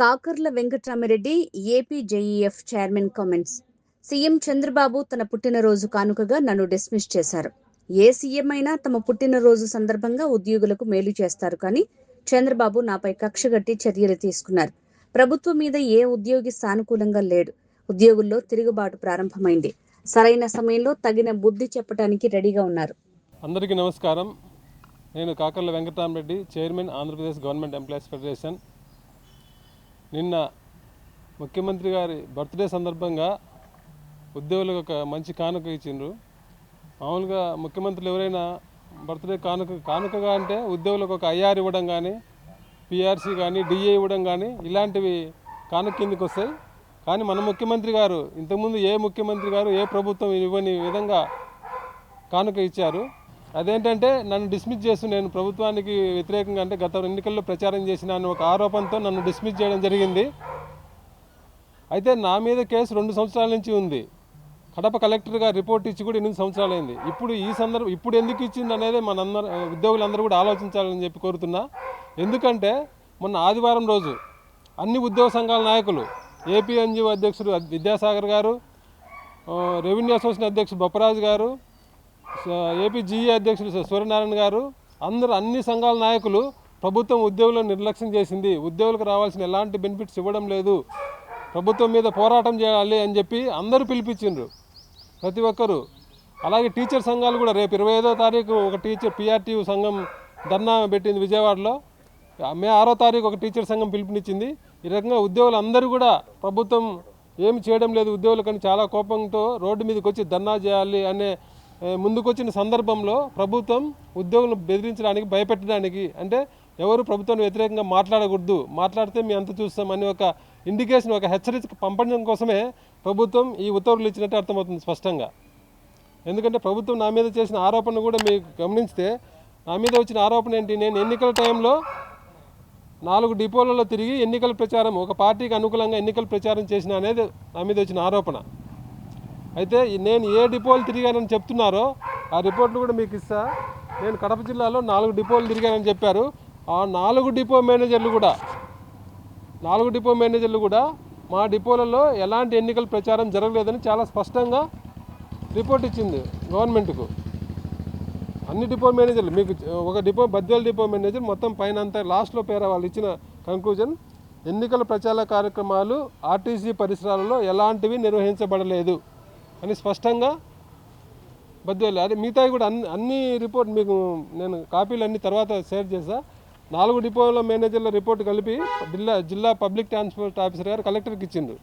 Kakarla Venkatramireddy AP JEF chairman comments. CM Chandrababu తన పుట్టినరోజు కానుకగా నన్ను డిస్మిస్ చేశారు. ఏ సీఎం అయినా తమ పుట్టినరోజు సందర్భంగా ఉద్యోగులకు మేలు చేస్తారు, కానీ చంద్రబాబు నాపై కక్షగట్టి చర్యలు తీసుకున్నారు. ప్రభుత్వం మీద ఏ ఉద్యోగి సానుకూలంగా లేడు. ఉద్యోగుల్లో తిరుగుబాటు ప్రారంభమైంది. సరైన సమయంలో తగిన బుద్ధి చెప్పడానికి రెడీగా ఉన్నారు. అందరికీ నమస్కారం. నేను Kakarla Venkatramireddy, chairman, Andhra Pradesh government employees federation. నిన్న ముఖ్యమంత్రి గారి బర్త్డే సందర్భంగా ఉద్యోగులకు ఒక మంచి కానుక ఇచ్చిండ్రు. మామూలుగా ముఖ్యమంత్రులు ఎవరైనా బర్త్డే కానుకగా అంటే ఉద్యోగులకు ఒక ఐఆర్ ఇవ్వడం కానీ, పిఆర్సీ కానీ, డిఏ ఇవ్వడం కానీ ఇలాంటివి కానుక కిందకి వస్తాయి. కానీ మన ముఖ్యమంత్రి గారు ఇంతకుముందు ఏ ముఖ్యమంత్రి గారు ఏ ప్రభుత్వం ఇవ్వని విధంగా కానుక ఇచ్చారు. అదేంటంటే నన్ను డిస్మిస్ చేస్తూ నేను ప్రభుత్వానికి వ్యతిరేకంగా అంటే గత ఎన్నికల్లో ప్రచారం చేసిన ఒక ఆరోపణతో నన్ను డిస్మిస్ చేయడం జరిగింది. అయితే నా మీద కేసు 2 సంవత్సరాల నుంచి ఉంది. కడప కలెక్టర్గా రిపోర్ట్ ఇచ్చి కూడా 8 సంవత్సరాలు అయింది. ఇప్పుడు ఎందుకు ఇచ్చింది అనేది మనందరూ ఉద్యోగులందరూ కూడా ఆలోచించాలని చెప్పి కోరుతున్నా. ఎందుకంటే మొన్న ఆదివారం రోజు అన్ని ఉద్యోగ సంఘాల నాయకులు, ఏపీ ఎన్జిఓ అధ్యక్షుడు విద్యాసాగర్ గారు, రెవెన్యూ అసోసియేషన్ అధ్యక్షుడు బొప్పరాజు గారు, ఏపీ జీఏ అధ్యక్షుడు సూర్యనారాయణ గారు, అన్ని సంఘాల నాయకులు ప్రభుత్వం ఉద్యోగులను నిర్లక్ష్యం చేసింది, ఉద్యోగులకు రావాల్సిన ఎలాంటి బెనిఫిట్స్ ఇవ్వడం లేదు, ప్రభుత్వం మీద పోరాటం చేయాలి అని చెప్పి అందరూ పిలిపించిండ్రు, ప్రతి ఒక్కరు. అలాగే టీచర్ సంఘాలు కూడా రేపు 25వ తారీఖు ఒక టీచర్ పిఆర్టీయూ సంఘం ధర్నా పెట్టింది విజయవాడలో. మే 6వ తారీఖు ఒక టీచర్ సంఘం పిలుపునిచ్చింది. ఈ రకంగా ఉద్యోగులు అందరూ కూడా ప్రభుత్వం ఏమి చేయడం లేదు ఉద్యోగులకని చాలా కోపంతో రోడ్డు మీదకి వచ్చి ధర్నా చేయాలి అనే ముందుకొచ్చిన సందర్భంలో ప్రభుత్వం ఉద్యోగులను బెదిరించడానికి, భయపెట్టడానికి, అంటే ఎవరు ప్రభుత్వానికి వ్యతిరేకంగా మాట్లాడకూడదు, మాట్లాడితే మీ అంత చూస్తామని ఒక ఇండికేషన్, ఒక హెచ్చరిక పంపడం కోసమే ప్రభుత్వం ఈ ఉత్తర్వులు ఇచ్చినట్టు అర్థమవుతుంది స్పష్టంగా. ఎందుకంటే ప్రభుత్వం నా మీద చేసిన ఆరోపణ కూడా మీకు గమనిస్తే, నా మీద వచ్చిన ఆరోపణ ఏంటి, నేను ఎన్నికల టైంలో 4 డిపోలలో తిరిగి ఎన్నికల ప్రచారం, ఒక పార్టీకి అనుకూలంగా ఎన్నికల ప్రచారం చేసిన అనేది నా మీద వచ్చిన ఆరోపణ. అయితే నేను ఏ డిపోలు తిరిగానని చెప్తున్నారో ఆ రిపోర్ట్లు కూడా మీకు ఇస్తా. నేను కడప జిల్లాలో 4 డిపోలు తిరిగానని చెప్పారు. ఆ 4 డిపో మేనేజర్లు కూడా మా డిపోలలో ఎలాంటి ఎన్నికల ప్రచారం జరగలేదని చాలా స్పష్టంగా రిపోర్ట్ ఇచ్చింది గవర్నమెంట్కు. అన్ని డిపో మేనేజర్లు, మీకు ఒక డిపో బద్వేల్ డిపో మేనేజర్ మొత్తం పైన అంతా లాస్ట్లో పేర వాళ్ళు ఇచ్చిన కంక్లూజన్, ఎన్నికల ప్రచార కార్యక్రమాలు ఆర్టీసీ పరిసరాలలో ఎలాంటివి నిర్వహించబడలేదు అని స్పష్టంగా బద్వేలు. అదే మిగతాయి కూడా అన్ని రిపోర్ట్ మీకు నేను కాపీలు అన్ని తర్వాత షేర్ చేస్తా. 4 డిపోల మేనేజర్ల రిపోర్ట్ కలిపి జిల్లా పబ్లిక్ ట్రాన్స్పోర్ట్ ఆఫీసర్ గారు కలెక్టర్కి ఇచ్చిండు.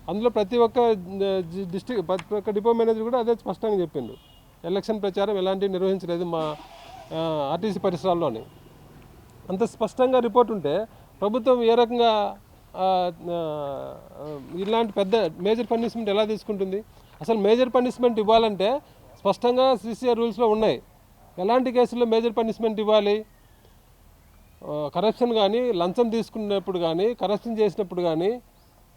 అందులో ప్రతి ఒక్క డిపో మేనేజర్ కూడా అదే స్పష్టంగా చెప్పిండు, ఎలక్షన్ ప్రచారం ఎలాంటివి నిర్వహించలేదు మా ఆర్టీసీ పరిసరాల్లోని. అంత స్పష్టంగా రిపోర్ట్ ఉంటే ప్రభుత్వం ఏ రకంగా ఇలాంటి పెద్ద మేజర్ పనిష్మెంట్ ఎలా తీసుకుంటుంది? అసలు మేజర్ పనిష్మెంట్ ఇవ్వాలంటే స్పష్టంగా సిసిఆర్ రూల్స్లో ఉన్నాయి. ఎలాంటి కేసుల్లో మేజర్ పనిష్మెంట్ ఇవ్వాలి? కరప్షన్ కానీ, లంచం తీసుకున్నప్పుడు కానీ, కరప్షన్ చేసినప్పుడు కానీ,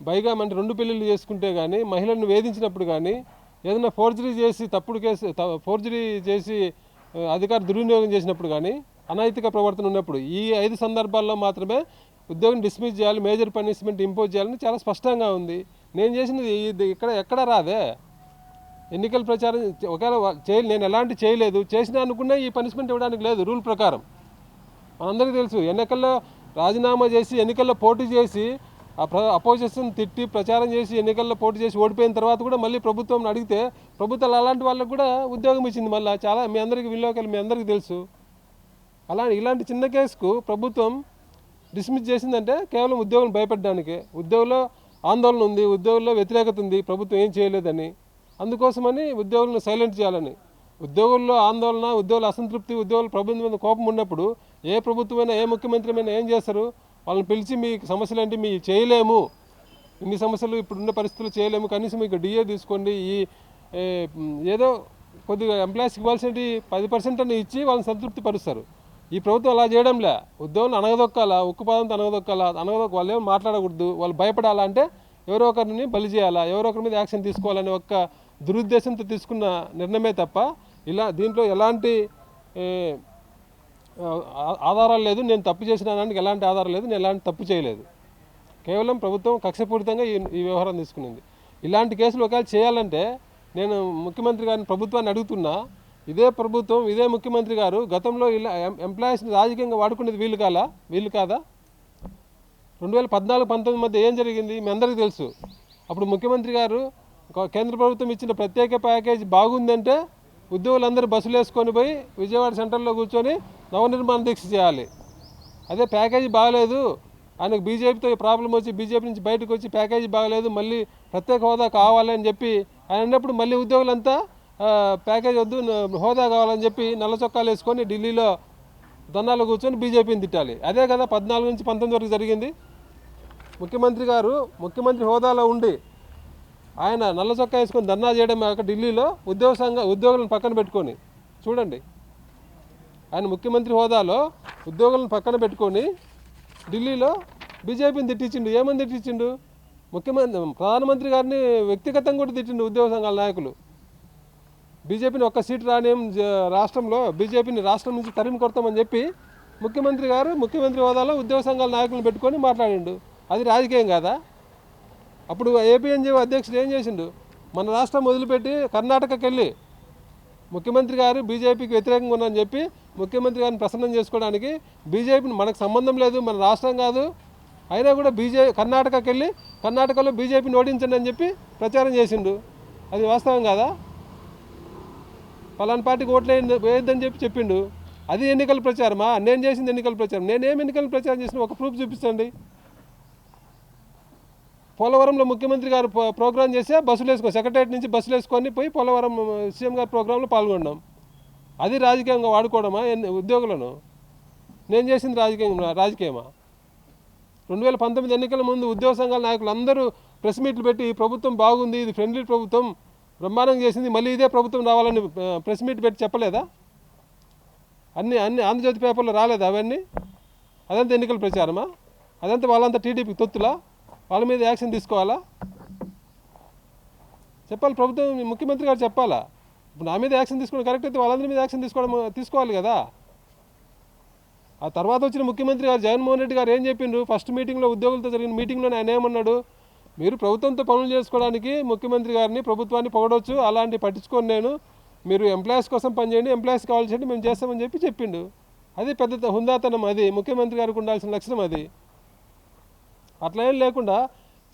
బైగా అంటే 2 పెళ్ళిళ్ళు చేసుకుంటే కానీ, మహిళలను వేధించినప్పుడు కానీ, ఏదైనా ఫోర్జరీ చేసి అధికార దుర్వినియోగం చేసినప్పుడు కానీ, అనైతిక ప్రవర్తన ఉన్నప్పుడు, ఈ 5 సందర్భాల్లో మాత్రమే ఉద్యోగం డిస్మిస్ చేయాలి, మేజర్ పనిష్మెంట్ ఇంపోజ్ చేయాలని చాలా స్పష్టంగా ఉంది. నేను చేసినది ఎక్కడ రాదే ఎన్నికల ప్రచారం. ఒకవేళ నేను ఎలాంటి చేయలేదు, చేసినా అనుకున్నా ఈ పనిష్మెంట్ ఇవ్వడానికి లేదు రూల్ ప్రకారం. మనందరికీ తెలుసు, ఎన్నికల్లో రాజీనామా చేసి ఎన్నికల్లో పోటీ చేసి అపోజిషన్ తిట్టి ప్రచారం చేసి ఎన్నికల్లో పోటీ చేసి ఓడిపోయిన తర్వాత కూడా మళ్ళీ ప్రభుత్వం అడిగితే ప్రభుత్వాలు అలాంటి వాళ్ళకు కూడా ఉద్యోగం ఇచ్చింది. మళ్ళీ చాలా మీ అందరికీ తెలుసు. ఇలాంటి చిన్న కేసుకు ప్రభుత్వం డిస్మిస్ చేసిందంటే కేవలం ఉద్యోగులను భయపెట్టడానికే. ఉద్యోగుల్లో ఆందోళన ఉంది, ఉద్యోగుల్లో వ్యతిరేకత ఉంది, ప్రభుత్వం ఏం చేయలేదని. అందుకోసమని ఉద్యోగులను సైలెంట్ చేయాలని. ఉద్యోగుల్లో ఆందోళన, ఉద్యోగుల అసంతృప్తి, ఉద్యోగుల ప్రభుత్వం మీద కోపం ఉన్నప్పుడు ఏ ప్రభుత్వమైనా, ఏ ముఖ్యమంత్రి అయినా ఏం చేస్తారు? వాళ్ళని పిలిచి మీ సమస్యలు ఏంటి, మీ చేయలేము, ఇన్ని సమస్యలు ఇప్పుడున్న పరిస్థితులు చేయలేము, కనీసం మీకు డిఏ తీసుకోండి, ఏదో కొద్దిగా ఎంప్లాయీస్కి ఇవ్వాల్సినవి 10% అని ఇచ్చి వాళ్ళని సంతృప్తి పరుస్తారు. ఈ ప్రభుత్వం అలా చేయడంలే. ఉద్యోగులను అనగదొక్కాలా, ఉక్కుపాదంతో అనగదొక్కాలా, వాళ్ళు ఏమో మాట్లాడకూడదు, వాళ్ళు భయపడాలా అంటే ఎవరో ఒకరిని బలి చేయాలా, ఎవరో ఒకరి మీద యాక్షన్ తీసుకోవాలనే ఒక్క దురుద్దేశంతో తీసుకున్న నిర్ణయమే తప్ప దీంట్లో ఎలాంటి ఆధారాలు లేదు. నేను తప్పు చేసినానికి ఎలాంటి ఆధారం లేదు, నేను ఎలాంటి తప్పు చేయలేదు. కేవలం ప్రభుత్వం కక్షపూరితంగా ఈ వ్యవహారం తీసుకునింది. ఇలాంటి కేసులు ఒకవేళ చేయాలంటే నేను ముఖ్యమంత్రి గారిని ప్రభుత్వాన్ని అడుగుతున్నా, ఇదే ప్రభుత్వం ఇదే ముఖ్యమంత్రి గారు గతంలో ఇలా ఎంప్లాయీస్ని రాజకీయంగా వాడుకునేది వీళ్ళు కాదా? 2014-19 మధ్య ఏం జరిగింది మీ అందరికీ తెలుసు. అప్పుడు ముఖ్యమంత్రి గారు కేంద్ర ప్రభుత్వం ఇచ్చిన ప్రత్యేక ప్యాకేజ్ బాగుందంటే ఉద్యోగులందరూ బస్సులు వేసుకొని పోయి విజయవాడ సెంటర్లో కూర్చొని నవనిర్మాణ దీక్ష చేయాలి. అదే ప్యాకేజీ బాగలేదు, ఆయనకు బీజేపీతో ప్రాబ్లం వచ్చి బీజేపీ నుంచి బయటకు వచ్చి ప్యాకేజీ బాగలేదు మళ్ళీ ప్రత్యేక హోదా కావాలని చెప్పి ఆయన అన్నప్పుడు మళ్ళీ ఉద్యోగులంతా ప్యాకేజ్ వద్దు హోదా కావాలని చెప్పి నల్ల చొక్కాలు వేసుకొని ఢిల్లీలో ధర్నాలో కూర్చొని బీజేపీని తిట్టాలి. అదే కదా 14 నుంచి 19 వరకు జరిగింది. ముఖ్యమంత్రి గారు ముఖ్యమంత్రి హోదాలో ఉండి ఆయన నల్ల చొక్కా వేసుకొని ధర్నా చేయడం కాక ఢిల్లీలో ఉద్యోగులను పక్కన పెట్టుకొని చూడండి, ఆయన ముఖ్యమంత్రి హోదాలో ఉద్యోగులను పక్కన పెట్టుకొని ఢిల్లీలో బీజేపీని తిట్టించిండు. ఏమని తిట్టించిండు? ప్రధానమంత్రి గారిని వ్యక్తిగతంగా కూడా తిట్టిండు ఉద్యోగ సంఘాల నాయకులు. బీజేపీని ఒక్క సీటు రానియం రాష్ట్రంలో బీజేపీని రాష్ట్రం నుంచి తరిమి కొడతామని చెప్పి ముఖ్యమంత్రి హోదాలో ఉద్యోగ సంఘాల నాయకులను పెట్టుకొని మాట్లాడిండు. అది రాజకీయం కాదా? అప్పుడు ఏపీఎన్జీఓ అధ్యక్షుడు ఏం చేసిండు? మన రాష్ట్రం వదిలిపెట్టి కర్ణాటకకి వెళ్ళి ముఖ్యమంత్రి గారు బీజేపీకి వ్యతిరేకంగా ఉన్నారని చెప్పి ముఖ్యమంత్రి గారిని ప్రసన్నం చేసుకోవడానికి బీజేపీని మనకు సంబంధం లేదు, మన రాష్ట్రం కాదు, అయినా కూడా కర్ణాటకకి వెళ్ళి కర్ణాటకలో బీజేపీని ఓడించండి అని చెప్పి ప్రచారం చేసిండు. అది వాస్తవం కాదా? పలానా పార్టీకి ఓట్లు వేయొద్దని చెప్పిండు. అది ఎన్నికల ప్రచారమా? నేను చేసింది ఎన్నికల ప్రచారం. నేనేం ఎన్నికల ప్రచారం చేసిన ఒక ప్రూఫ్ చూపించండి. పోలవరంలో ముఖ్యమంత్రి గారు ప్రోగ్రాం చేస్తే సెక్రటరియట్ నుంచి బస్సులు వేసుకొని పోయి పోలవరం సీఎం గారి ప్రోగ్రాంలో పాల్గొన్నాం. అది రాజకీయంగా వాడుకోవడమా ఉద్యోగులను? నేను చేసింది రాజకీయమా? 2019 ఎన్నికల ముందు ఉద్యోగ సంఘాల నాయకులు అందరూ ప్రెస్ మీట్లు పెట్టి ప్రభుత్వం బాగుంది, ఇది ఫ్రెండ్లీ ప్రభుత్వం, బ్రహ్మాండంగా చేసింది, మళ్ళీ ఇదే ప్రభుత్వం రావాలని ప్రెస్ మీట్ పెట్టి చెప్పలేదా? అన్ని ఆంధ్రజ్యోతి పేపర్లో రాలేదా అవన్నీ? అదంతా ఎన్నికల ప్రచారమా? అదంతా వాళ్ళంతా టీడీపీ తొత్తులా? వాళ్ళ మీద యాక్షన్ తీసుకోవాలా? చెప్పాలి ప్రభుత్వం, ముఖ్యమంత్రి గారు చెప్పాలా? ఇప్పుడు నా మీద యాక్షన్ తీసుకోవడం కరెక్ట్ అయితే వాళ్ళందరి మీద యాక్షన్ తీసుకోవాలి కదా. ఆ తర్వాత వచ్చిన ముఖ్యమంత్రి గారు జగన్మోహన్ రెడ్డి గారు ఏం చెప్పిండ్రు? ఫస్ట్ మీటింగ్లో ఉద్యోగులతో జరిగిన మీటింగ్లో ఆయన ఏమన్నాడు? మీరు ప్రభుత్వంతో పనులు చేసుకోవడానికి ముఖ్యమంత్రి గారిని ప్రభుత్వాన్ని పొగడవచ్చు, అలాంటి పట్టించుకొని నేను, మీరు ఎంప్లాయీస్ కోసం పనిచేయండి, ఎంప్లాయీస్ కావాల్సింటే మేము చేస్తామని చెప్పిండు. అది పెద్ద హుందాతనం, అది ముఖ్యమంత్రి గారికి ఉండాల్సిన లక్షణం. అది అట్లా ఏం లేకుండా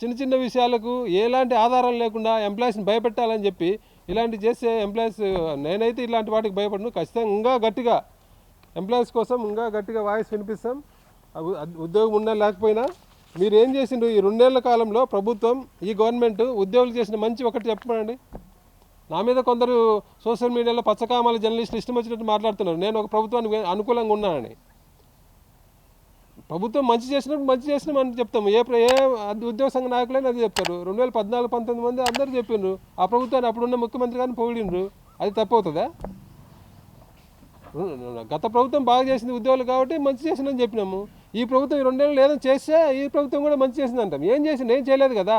చిన్న విషయాలకు ఎలాంటి ఆధారం లేకుండా ఎంప్లాయీస్ని భయపెట్టాలని చెప్పి ఇలాంటి చేస్తే ఎంప్లాయీస్, నేనైతే ఇలాంటి వాటికి భయపడను. ఖచ్చితంగా ఇంకా గట్టిగా ఎంప్లాయీస్ కోసం ఇంకా గట్టిగా వాయిస్ వినిపిస్తాం. ఉద్యోగం ఉన్నా లేకపోయినా మీరు ఏం చేసిండ్రు ఈ 2 ఏళ్ల కాలంలో? ప్రభుత్వం, ఈ గవర్నమెంట్ ఉద్యోగులు చేసిన మంచి ఒకటి చెప్పండి. నా మీద కొందరు సోషల్ మీడియాలో పచ్చకామాల జర్నలిస్టులు ఇష్టం వచ్చినట్టు మాట్లాడుతున్నారు, నేను ఒక ప్రభుత్వానికి అనుకూలంగా ఉన్నానని. ప్రభుత్వం మంచి చేసినామని చెప్తాము. ఏ ఉద్యోగ సంఘ నాయకులైనా అది చెప్తారు. 2014-19 మంది అందరూ చెప్పిండ్రు ఆ ప్రభుత్వాన్ని, అప్పుడున్న ముఖ్యమంత్రి గారిని పొగిడిండ్రు. అది తప్పవుతుందా? గత ప్రభుత్వం బాగా చేసింది ఉద్యోగులు కాబట్టి మంచి చేసిందని చెప్పినాము. ఈ ప్రభుత్వం ఈ 2 ఏళ్ళు ఏదైనా చేస్తే ఈ ప్రభుత్వం కూడా మంచి చేసింది అంటాం. ఏం చేయలేదు కదా.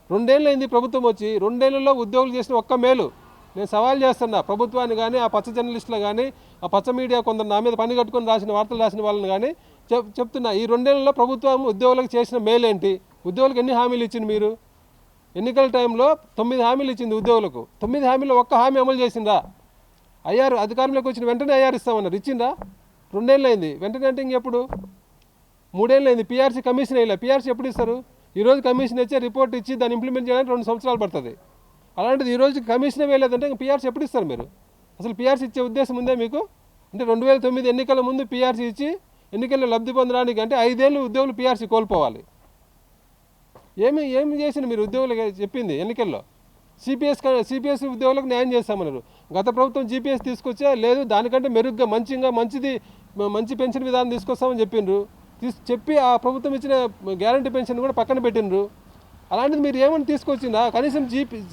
2 ఏళ్ళు అయింది ప్రభుత్వం వచ్చి. 2 ఏళ్లలో ఉద్యోగులు చేసిన ఒక్క మేలు నేను సవాల్ చేస్తున్నా ప్రభుత్వాన్ని కానీ, ఆ పచ్చ జర్నలిస్టులు కానీ, ఆ పచ్చ మీడియా కొందరు నా మీద పని కట్టుకొని వార్తలు రాసిన వాళ్ళని కానీ చెప్తున్నా, ఈ 2 ఏళ్లలో ప్రభుత్వం ఉద్యోగులకు చేసిన మేలేంటి? ఉద్యోగులకు ఎన్ని హామీలు ఇచ్చింది మీరు? ఎన్నికల టైంలో 9 హామీలు ఇచ్చింది ఉద్యోగులకు. 9 హామీలో ఒక్క హామీ అమలు చేసిందా? అధికారంలోకి వచ్చిన వెంటనే ఇస్తామన్నారు, ఇచ్చిందా? 2 ఏళ్ళు అయింది. వెంటనే అంటే ఇంకెప్పుడు? 3 ఏళ్ళు అయింది. పీఆర్సీ కమిషన్ వేయాలి. పీఆర్సీ ఎప్పుడు ఇస్తారు? ఈరోజు కమిషన్ ఇచ్చే రిపోర్ట్ ఇచ్చి దాన్ని ఇంప్లిమెంట్ చేయడానికి 2 సంవత్సరాలు పడుతుంది. అలాంటిది ఈరోజు కమిషన్ వేయలేదంటే పీఆర్సీ ఎప్పుడు ఇస్తారు మీరు? అసలు పీఆర్సీ ఇచ్చే ఉద్దేశం ఉందే మీకు? అంటే 2009 ఎన్నికల ముందు పీఆర్సీ ఇచ్చి ఎన్నికల్లో లబ్ధి పొందడానికి అంటే 5 ఏళ్ళు ఉద్యోగులు పీఆర్సీ కోల్పోవాలి. ఏమి చేసిన మీరు ఉద్యోగులు చెప్పింది ఎన్నికల్లో? సిపిఎస్ ఉద్యోగులకు న్యాయం చేస్తామన్నారు. గత ప్రభుత్వం జీపీఎస్ తీసుకొచ్చా లేదు, దానికంటే మెరుగ్గా మంచి పెన్షన్ విధానం తీసుకొస్తామని చెప్పిండ్రు. చెప్పి ఆ ప్రభుత్వం ఇచ్చిన గ్యారంటీ పెన్షన్ కూడా పక్కన పెట్టిండ్రు. అలాంటిది మీరు ఏమని తీసుకొచ్చిందా? కనీసం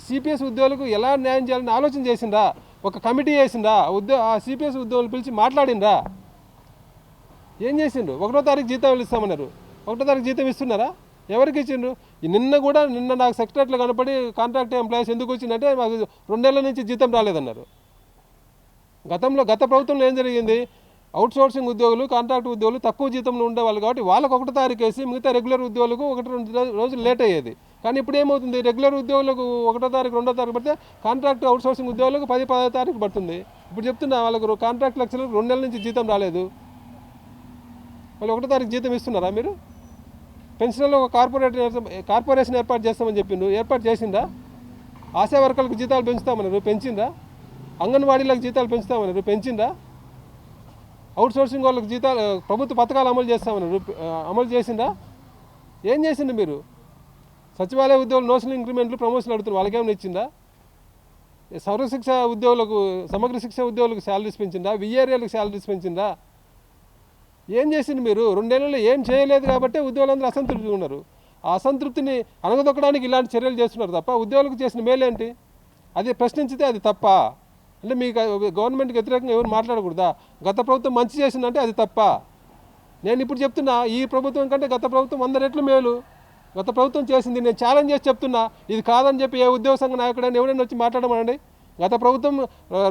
సిపిఎస్ ఉద్యోగులకు ఎలా న్యాయం చేయాలని ఆలోచన చేసిందా? ఒక కమిటీ వేసిందా? ఆ సిపిఎస్ ఉద్యోగులు పిలిచి మాట్లాడిండ్రా? ఏం చేసిండ్రు? 1వ తారీఖు జీతం ఇస్తామన్నారు. 1వ తారీఖు జీతం ఇస్తున్నారా? ఎవరికి ఇచ్చిండ్రు? నిన్న నాకు సెక్రటరీలో కనపడి కాంట్రాక్ట్ ఎంప్లాయీస్ ఎందుకు వచ్చిందంటే మాకు 2 ఏళ్ల నుంచి జీతం రాలేదన్నారు. గత ప్రభుత్వంలో ఏం జరిగింది? అవుట్ సోర్సింగ్ ఉద్యోగులు, కాంట్రాక్ట్ ఉద్యోగులు తక్కువ జీతంలో ఉండేవాళ్ళు కాబట్టి వాళ్ళకు 1వ తారీఖు వేసి మిగతా రెగ్యులర్ ఉద్యోగులకు 1-2 రోజులు లేట్ అయ్యేది. కానీ ఇప్పుడు ఏమవుతుంది, రెగ్యులర్ ఉద్యోగులకు 1వ తారీఖు 2వ తారీఖు పడితే కాంట్రాక్ట్ అవుట్ సోర్సింగ్ ఉద్యోగులకు 10-10వ తారీఖు పడుతుంది. ఇప్పుడు చెప్తున్నా వాళ్ళకు కాంట్రాక్ట్ లెక్చరర్లకు 2 నెలల నుంచి జీతం రాలేదు, వాళ్ళు 1వ తారీఖు జీతం ఇస్తున్నారా మీరు? పెన్షన్లో ఒక కార్పొరేషన్ ఏర్పాటు చేస్తామని చెప్పిండు, ఏర్పాటు చేసిందా? ఆశా వర్కర్లకు జీతాలు పెంచుతామన్నారు, పెంచిందా? అంగన్వాడీలకు జీతాలు పెంచుతామన్నారు, పెంచిందా? అవుట్ సోర్సింగ్ వాళ్ళకి జీతాలు, ప్రభుత్వ పథకాలు అమలు చేస్తామన్నారు, అమలు చేసిందా? ఏం చేసిండు మీరు? సచివాలయ ఉద్యోగులు నోషనల్ ఇంక్రిమెంట్లు, ప్రమోషన్లు అడుగుతున్నారు, వాళ్ళకేమైనా ఇచ్చిందా? సర్వశిక్ష ఉద్యోగులకు, సమగ్ర శిక్ష ఉద్యోగులకు శాలరీస్ పెంచిందా? విఏరియాలకు శాలరీస్ పెంచిందా? ఏం చేసింది మీరు? 2 నెలల్లో ఏం చేయలేదు కాబట్టి ఉద్యోగులందరూ అసంతృప్తిగా ఉన్నారు. ఆ అసంతృప్తిని అణగదొక్కడానికి ఇలాంటి చర్యలు చేస్తున్నారు తప్ప ఉద్యోగులకు చేసిన మేలేంటి? అది ప్రశ్నించితే అది తప్ప? అంటే మీకు గవర్నమెంట్కి వ్యతిరేకంగా ఎవరు మాట్లాడకూడదా? గత ప్రభుత్వం మంచి చేసిందంటే అది తప్ప? నేను ఇప్పుడు చెప్తున్నా, ఈ ప్రభుత్వం కంటే గత ప్రభుత్వం 100 రెట్లు మేలు. గత ప్రభుత్వం చేసింది నేను ఛాలెంజ్ చేసి చెప్తున్నా, ఇది కాదని చెప్పి ఏ ఉద్యోగ సంఘ నాయకుడైనా ఎవరైనా వచ్చి మాట్లాడమనండి. గత ప్రభుత్వం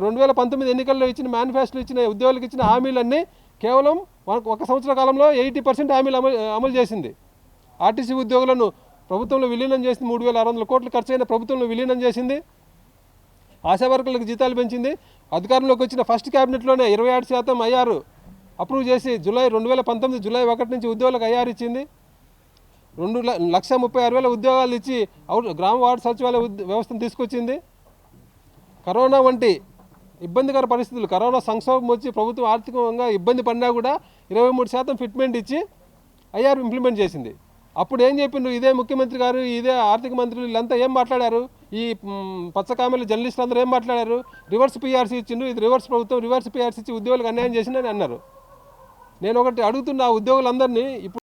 2019 ఎన్నికల్లో ఇచ్చిన మేనిఫెస్టోలో ఇచ్చిన ఉద్యోగులకు ఇచ్చిన హామీలన్నీ కేవలం 1 సంవత్సర కాలంలో 80% హామీలు అమలు చేసింది. ఆర్టీసీ ఉద్యోగులను ప్రభుత్వంలో విలీనం చేసింది, 3600 కోట్లు ఖర్చు అయిన ప్రభుత్వంలో విలీనం చేసింది. ఆశా వర్కర్లకు జీతాలు పెంచింది. అధికారంలోకి వచ్చిన ఫస్ట్ క్యాబినెట్లోనే 27% ఐఆర్ అప్రూవ్ చేసి 2019 జూలై 1 నుంచి ఉద్యోగులకు ఐఆర్ ఇచ్చింది. 2,36,000 ఉద్యోగాలు ఇచ్చి గ్రామ వార్డు సచివాలయ వ్యవస్థను తీసుకొచ్చింది. కరోనా వంటి ఇబ్బందికర పరిస్థితులు, కరోనా సంక్షోభం వచ్చి ప్రభుత్వం ఆర్థికంగా ఇబ్బంది పడినా కూడా 23% ఫిట్మెంట్ ఇచ్చి ఐఆర్ ఇంప్లిమెంట్ చేసింది. అప్పుడు ఏం చెప్పిండ్రు ఇదే ముఖ్యమంత్రి గారు, ఇదే ఆర్థిక మంత్రులు వీళ్ళంతా ఏం మాట్లాడారు? ఈ పచ్చకామెల జర్నలిస్టులు అందరూ ఏం మాట్లాడారు? రివర్స్ పీఆర్సీ ఇచ్చిండు, ఇది రివర్స్ ప్రభుత్వం, రివర్స్ పీఆర్సీ ఇచ్చి ఉద్యోగులకు అన్యాయం చేసిందని అన్నారు. నేను ఒకటి అడుగుతున్నా ఉద్యోగులందరినీ, ఇప్పుడు